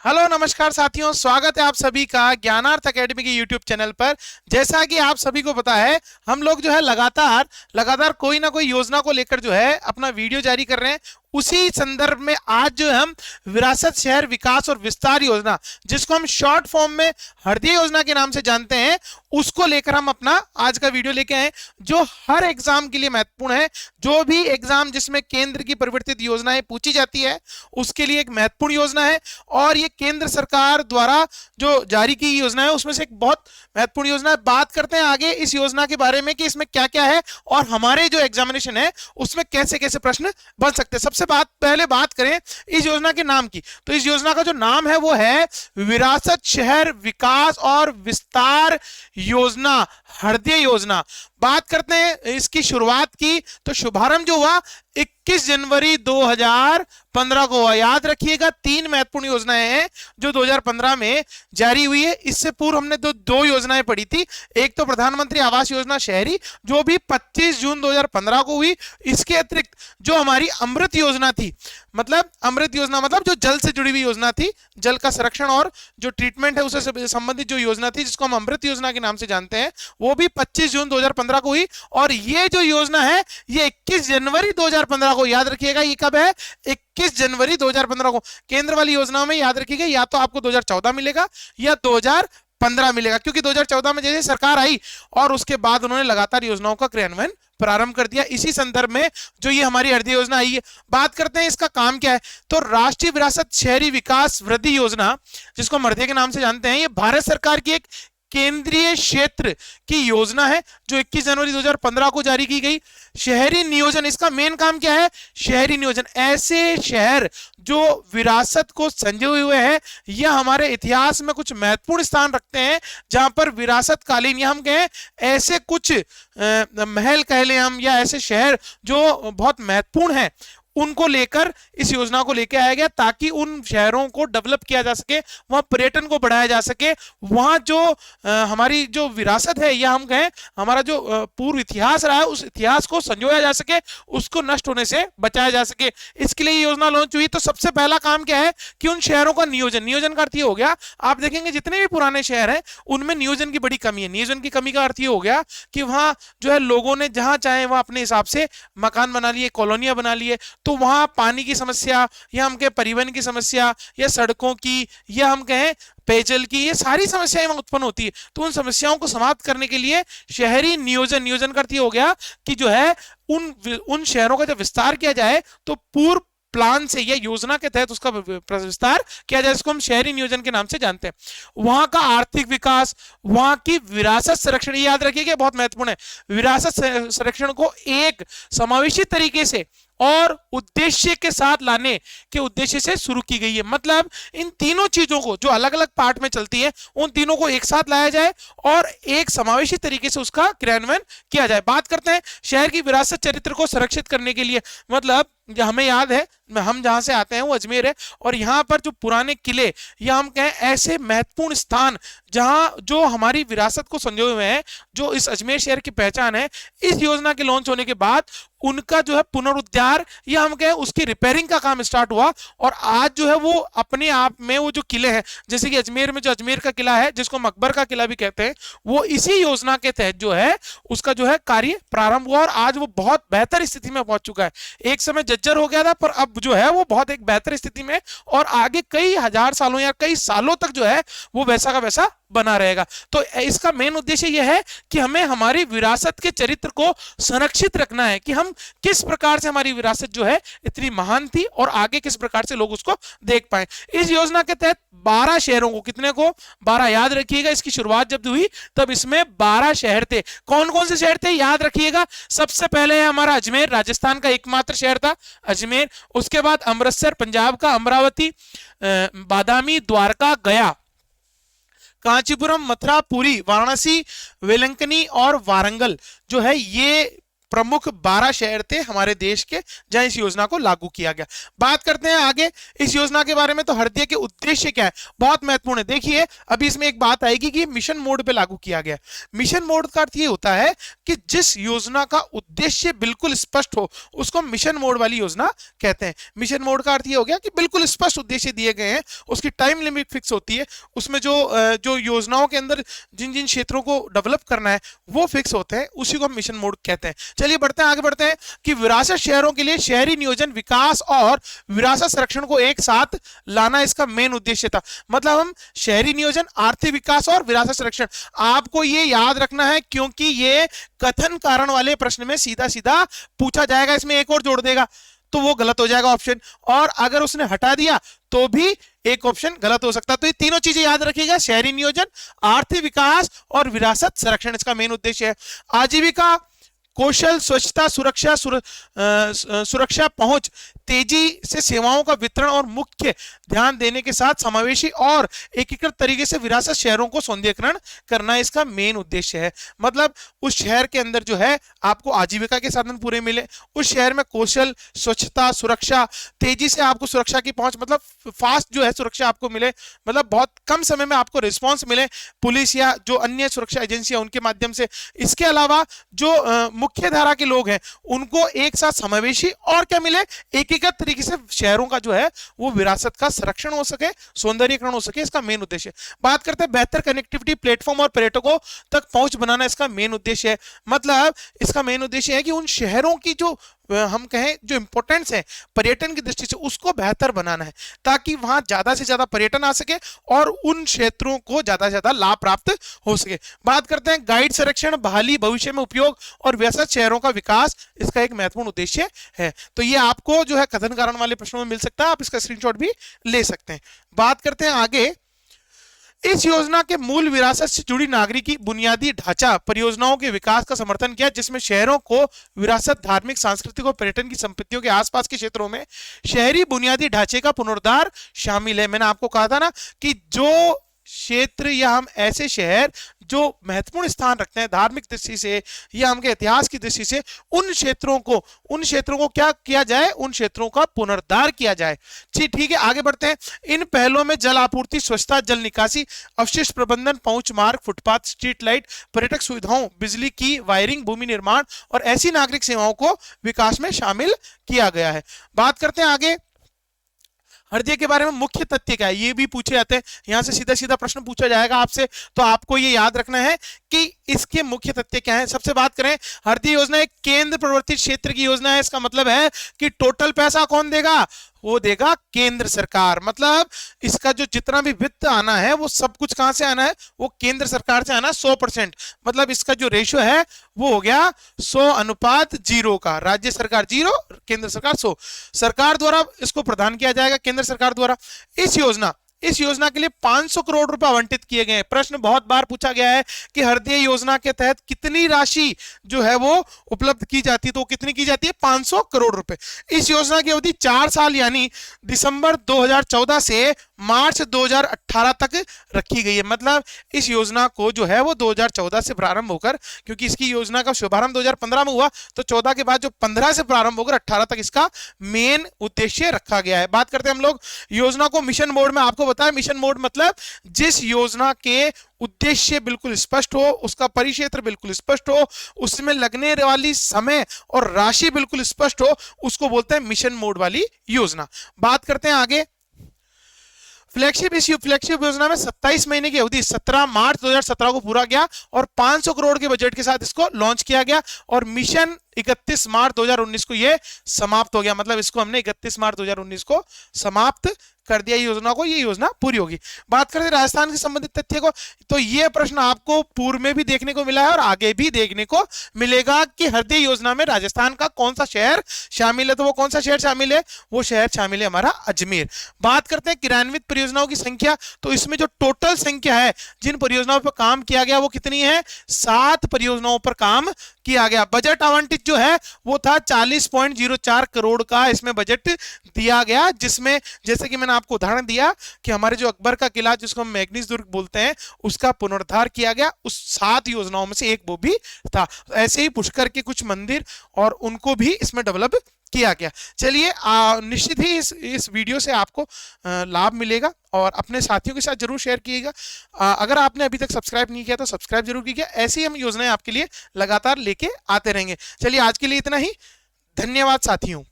Hello नमस्कार साथियों, स्वागत है आप सभी का ज्ञानार्थ एकेडमी के यूट्यूब चैनल पर। जैसा कि आप सभी को पता है, हम लोग जो है लगातार कोई ना कोई योजना को लेकर जो है अपना वीडियो जारी कर रहे हैं। उसी संदर्भ में आज जो हम विरासत शहर विकास और विस्तार योजना, जिसको हम शॉर्ट फॉर्म में हृदय योजना के नाम से जानते हैं, उसको लेकर हम अपना आज का वीडियो लेके आए, जो हर एग्जाम के लिए महत्वपूर्ण है। जो भी एग्जाम जिसमें केंद्र की परिवर्तित योजनाएं पूछी जाती है, उसके लिए एक महत्वपूर्ण योजना है। और ये केंद्र सरकार द्वारा जो जारी की योजना है, उसमें से एक बहुत महत्वपूर्ण योजना है। बात करते हैं आगे इस योजना के बारे में कि इसमें क्या क्या है और हमारे जो एग्जामिनेशन है उसमें कैसे कैसे प्रश्न बन सकते हैं। सबसे पहले बात करें इस योजना के नाम की, तो इस योजना का जो नाम है वो है विरासत शहर विकास और विस्तार योजना, हृदय योजना। बात करते हैं इसकी शुरुआत की, तो शुभारंभ जो हुआ 21 जनवरी 2015 को हुआ। याद रखिएगा, 3 महत्वपूर्ण योजनाएं हैं जो 2015 में जारी हुई है। इससे पूर्व हमने दो योजनाएं पढ़ी थी। एक तो प्रधानमंत्री आवास योजना शहरी, जो भी 25 जून 2015 को हुई। इसके अतिरिक्त जो हमारी अमृत योजना थी, मतलब अमृत योजना मतलब जो जल से जुड़ी हुई योजना थी, जल का संरक्षण और जो ट्रीटमेंट है उससे संबंधित जो योजना थी, जिसको हम अमृत योजना के नाम से जानते हैं, वो भी 25 जून 2015 को हुई। और ये जो योजना है ये 21 जनवरी 2015 को, याद रखिएगा ये कब है, 21 जनवरी 2015 को। केंद्र वाली योजनाओं में याद रखिएगा या तो आपको 2014 मिलेगा या 2015 मिलेगा, क्योंकि 2014 में जैसे सरकार आई और उसके बाद उन्होंने लगातार योजनाओं का क्रियान्वयन प्रारंभ कर दिया। इसी संदर्भ में जो ये हमारी हृदय योजना आई है, बात करते हैं इसका काम क्या है। तो राष्ट्रीय विरासत शहरी विकास वृद्धि योजना, जिसको हम हृदय के नाम से जानते हैं, ये भारत सरकार की एक केंद्रीय क्षेत्र की योजना है जो 21 जनवरी 2015 को जारी की गई। शहरी नियोजन, इसका मेन काम क्या है, शहरी नियोजन। ऐसे शहर जो विरासत को संजोए हुए हैं या हमारे इतिहास में कुछ महत्वपूर्ण स्थान रखते हैं, जहां पर विरासत कालीन, या हम कहें ऐसे कुछ महल कह लें हम, या ऐसे शहर जो बहुत महत्वपूर्ण हैं, उनको लेकर इस योजना को लेकर आया गया, ताकि उन शहरों को डेवलप किया जा सके, वहां पर्यटन को बढ़ाया जा सके, वहां जो हमारी जो विरासत है या हम कहें हमारा जो पूर्व इतिहास रहा है, उस इतिहास को संजोया जा सके, उसको नष्ट होने से बचाया जा सके। इसके लिए योजना लॉन्च हुई। तो सबसे पहला काम क्या है कि उन शहरों का नियोजन का अर्थ ये हो गया, आप देखेंगे जितने भी पुराने शहर हैं उनमें नियोजन की बड़ी कमी है। नियोजन की कमी का अर्थ ये हो गया कि वहां जो है लोगों ने जहां चाहे वहां अपने हिसाब से मकान बना लिए, कॉलोनियां बना लिए, तो वहां पानी की समस्या या हम कहें परिवहन की समस्या या सड़कों की या हम कहें पेयजल की, ये सारी समस्याएं वहां उत्पन्न होती है। तो उन समस्याओं को समाप्त करने के लिए शहरी नियोजन का अर्थ ये हो गया कि जो है उन शहरों का जब विस्तार किया जाए तो पूर्व प्लान से या योजना के तहत उसका विस्तार किया जाए, इसको हम शहरी नियोजन के नाम से जानते हैं। वहां का आर्थिक विकास, वहां की विरासत संरक्षण, याद रखिएगा बहुत महत्वपूर्ण है। विरासत संरक्षण को एक समावेशी तरीके से और उद्देश्य के साथ लाने के उद्देश्य से शुरू की गई है। मतलब इन तीनों चीजों को जो अलग अलग पार्ट में चलती है, उन तीनों को एक साथ लाया जाए और एक समावेशी तरीके से उसका क्रियान्वयन किया जाए। बात करते हैं शहर की विरासत चरित्र को संरक्षित करने के लिए। मतलब हमें याद है, हम जहां से आते हैं वो अजमेर है, और यहाँ पर जो पुराने किले या हम कहें ऐसे महत्वपूर्ण स्थान जहां जो हमारी विरासत को संजोए हुए हैं, जो इस अजमेर शहर की पहचान है, इस योजना के लॉन्च होने के बाद उनका जो है पुनरुद्धार या हम कहें उसकी रिपेयरिंग का काम स्टार्ट हुआ। और आज जो है वो अपने आप में वो जो किले हैं, जैसे कि अजमेर में जो अजमेर का किला है, जिसको मकबर का किला भी कहते हैं, वो इसी योजना के तहत जो है उसका जो है कार्य प्रारंभ हुआ और आज वो बहुत बेहतर स्थिति में पहुंच चुका है। एक समय जर्जर हो गया था, पर अब जो है वो बहुत एक बेहतर स्थिति में, और आगे कई हजार सालों या कई सालों तक जो है वो वैसा का वैसा बना रहेगा। तो इसका मेन उद्देश्य यह है कि हमें हमारी विरासत के चरित्र को संरक्षित रखना है, कि हम किस प्रकार से हमारी विरासत जो है इतनी महान थी और आगे किस प्रकार से लोग उसको देख पाए। इस योजना के तहत 12 शहरों को, कितने को, 12 याद रखिएगा। इसकी शुरुआत जब हुई तब इसमें 12 शहर थे। कौन कौन से शहर थे याद रखिएगा। सबसे पहले है हमारा अजमेर, राजस्थान का एकमात्र शहर था अजमेर। उसके बाद अमृतसर पंजाब का, अमरावती, बादामी, द्वारका, गया, कांचीपुरम, मथुरा, पुरी, वाराणसी, वेलंकनी और वारंगल जो है ये प्रमुख 12 शहर थे हमारे देश के जहां इस योजना को लागू किया गया। बात करते हैं आगे इस योजना के बारे में। तो हृदय के उद्देश्य क्या है, बहुत महत्वपूर्ण है। देखिए अभी इसमें एक बात आएगी कि मिशन मोड पे लागू किया गया। मिशन मोड का अर्थ ये होता है कि जिस योजना का उद्देश्य बिल्कुल स्पष्ट हो उसको मिशन मोड वाली योजना कहते हैं। मिशन मोड का अर्थ ये हो गया कि बिल्कुल स्पष्ट उद्देश्य दिए गए हैं, उसकी टाइम लिमिट फिक्स होती है, उसमें जो योजनाओं के अंदर जिन जिन क्षेत्रों को डेवलप करना है वो फिक्स होते हैं, उसी को हम मिशन मोड कहते हैं। चलिए बढ़ते हैं, आगे बढ़ते हैं कि विरासत शहरों के लिए शहरी नियोजन विकास और विरासत संरक्षण को एक साथ लाना इसका मेन उद्देश्य था। मतलब हम शहरी नियोजन, आर्थिक विकास और विरासत संरक्षण, आपको ये याद रखना है क्योंकि ये कथन कारण वाले प्रश्न में सीधा सीधा पूछा जाएगा। इसमें एक और जोड़ देगा तो वो गलत हो जाएगा ऑप्शन, और अगर उसने हटा दिया तो भी एक ऑप्शन गलत हो सकता है। तो ये तीनों चीजें याद रखिएगा, शहरी नियोजन, आर्थिक विकास और विरासत संरक्षण इसका मेन उद्देश्य है। आजीविका, कौशल, स्वच्छता, सुरक्षा, पहुंच, तेजी से सेवाओं का वितरण और मुख्य ध्यान देने के साथ समावेशी और एकीकृत तरीके से विरासत शहरों को सौंदर्यीकरण करना इसका मेन उद्देश्य है। मतलब उस शहर के अंदर जो है आपको आजीविका के साधन पूरे मिले, उस शहर में कौशल, स्वच्छता, सुरक्षा, तेजी से आपको सुरक्षा की पहुंच, मतलब फास्ट जो है सुरक्षा आपको मिले, मतलब बहुत कम समय में आपको रिस्पॉन्स मिले पुलिस या जो अन्य सुरक्षा एजेंसियां उनके माध्यम से। इसके अलावा जो मुख्य धारा के लोग हैं उनको एक साथ समावेशी और क्या मिले, एकीकृत तरीके से शहरों का जो है वो विरासत का संरक्षण हो सके, सौंदर्यीकरण हो सके, इसका मेन उद्देश्य। बात करते हैं बेहतर कनेक्टिविटी, प्लेटफॉर्म और पर्यटकों तक पहुंच बनाना इसका मेन उद्देश्य है। मतलब इसका मेन उद्देश्य है कि उन शहरों की जो हम कहें जो इंपॉर्टेंस है पर्यटन की दृष्टि से उसको बेहतर बनाना है ताकि वहां ज्यादा से ज्यादा पर्यटन आ सके और उन क्षेत्रों को ज्यादा से ज्यादा लाभ प्राप्त हो सके। बात करते हैं गाइड संरक्षण, बहाली, भविष्य में उपयोग और व्यस्त शहरों का विकास, इसका एक महत्वपूर्ण उद्देश्य है। तो ये आपको जो है कथन कारण वाले प्रश्नों में मिल सकता है, आप इसका स्क्रीनशॉट भी ले सकते हैं। बात करते हैं आगे, इस योजना के मूल विरासत से जुड़ी नागरिकी बुनियादी ढांचा परियोजनाओं के विकास का समर्थन किया जिसमें शहरों को विरासत, धार्मिक, सांस्कृतिक और पर्यटन की संपत्तियों के आसपास के क्षेत्रों में शहरी बुनियादी ढांचे का पुनरुद्धार शामिल है। मैंने आपको कहा था ना कि जो क्षेत्र या हम ऐसे शहर जो महत्वपूर्ण स्थान रखते हैं धार्मिक दृष्टि से या हमके इतिहास की दृष्टि से, उन क्षेत्रों को क्या किया जाए, उन क्षेत्रों का पुनरुद्धार किया जाए। ठीक है, आगे बढ़ते हैं। इन पहलों में जल आपूर्ति, स्वच्छता, जल निकासी, अवशिष्ट प्रबंधन, पहुंच मार्ग, फुटपाथ, स्ट्रीट लाइट, पर्यटक सुविधाओं, बिजली की वायरिंग, भूमि निर्माण और ऐसी नागरिक सेवाओं को विकास में शामिल किया गया है। बात करते हैं आगे, हृदय के बारे में मुख्य तथ्य क्या है, ये भी पूछे जाते हैं। यहां से सीधा सीधा प्रश्न पूछा जाएगा आपसे, तो आपको ये याद रखना है कि इसके मुख्य तथ्य क्या है। सबसे बात करें, हृदय योजना एक केंद्र प्रवर्तित क्षेत्र की योजना है। इसका मतलब है कि टोटल पैसा कौन देगा, वो देगा केंद्र सरकार। मतलब इसका जो जितना भी वित्त आना है वो सब कुछ कहां से आना है, वो केंद्र सरकार से आना 100%। मतलब इसका जो रेशियो है वो हो गया 100:0 का, राज्य सरकार 0, केंद्र सरकार 100। सरकार द्वारा इसको प्रदान किया जाएगा, केंद्र सरकार द्वारा। इस योजना के लिए 500 करोड़ रुपए आवंटित किए गए हैं। प्रश्न बहुत बार पूछा गया है कि हृदय योजना के तहत कितनी राशि जो है वो उपलब्ध की जाती है, तो कितनी की जाती है, 500 करोड़ रुपए। इस योजना की अवधि 4 साल यानी दिसंबर 2014 से मार्च 2018 तक रखी गई है। मतलब इस योजना को जो है वो 2014 से प्रारंभ होकर, क्योंकि इसकी योजना का शुभारंभ 2015 में हुआ, तो 14 के बाद जो 15 से प्रारंभ होकर 18 तक इसका मेन उद्देश्य रखा गया है। बात करते हैं हम लोग योजना को मिशन मोड में। आपको बताया मिशन मोड मतलब जिस योजना के उद्देश्य बिल्कुल स्पष्ट हो, उसका परिक्षेत्र बिल्कुल स्पष्ट हो, उसमें लगने वाली समय और राशि बिल्कुल स्पष्ट हो, उसको बोलते हैं मिशन मोड वाली योजना। बात करते हैं आगे, फ्लैगशिप योजना में 27 महीने की अवधि 17 मार्च 2017 को पूरा गया और 500 करोड़ के बजट के साथ इसको लॉन्च किया गया और मिशन 31 मार्च 2019 को यह समाप्त हो गया। मतलब इसको हमने 31 मार्च 2019 को समाप्त कर दिया योजना को, ये योजना पूरी होगी। बात करते हैं राजस्थान से संबंधित तथ्य को, तो ये प्रश्न आपको पूर्व में भी देखने को मिला है और आगे भी देखने को मिलेगा कि हृदय योजना में राजस्थान का कौन सा शहर शामिल है। तो वो कौन सा शहर शामिल है, वो शहर शामिल है हमारा अजमेर। बात करते हैं क्रियान्वित परियोजनाओं की संख्या, तो इसमें जो टोटल संख्या है जिन परियोजनाओं पर काम किया गया वो कितनी है, 7 परियोजनाओं पर काम किया गया। बजट आवंटित जो है वो था 40.04 करोड़ का इसमें बजट दिया गया, जिसमें जैसे कि मैंने आपको उदाहरण दिया कि हमारे जो अकबर का किला जिसको हम मैग्नीज दुर्ग बोलते हैं उसका पुनरुद्धार किया गया, उस 7 योजनाओं में से एक वो भी था। ऐसे ही पुष्कर के कुछ मंदिर और उनको भी इसमें डेवलप किया गया। चलिए निश्चित ही इस वीडियो से आपको लाभ मिलेगा और अपने साथियों के साथ जरूर शेयर कीजिएगा। अगर आपने अभी तक सब्सक्राइब नहीं किया तो सब्सक्राइब जरूर कीजिए, ऐसी हम योजनाएं आपके लिए लगातार लेके आते रहेंगे। चलिए आज के लिए इतना ही, धन्यवाद साथियों।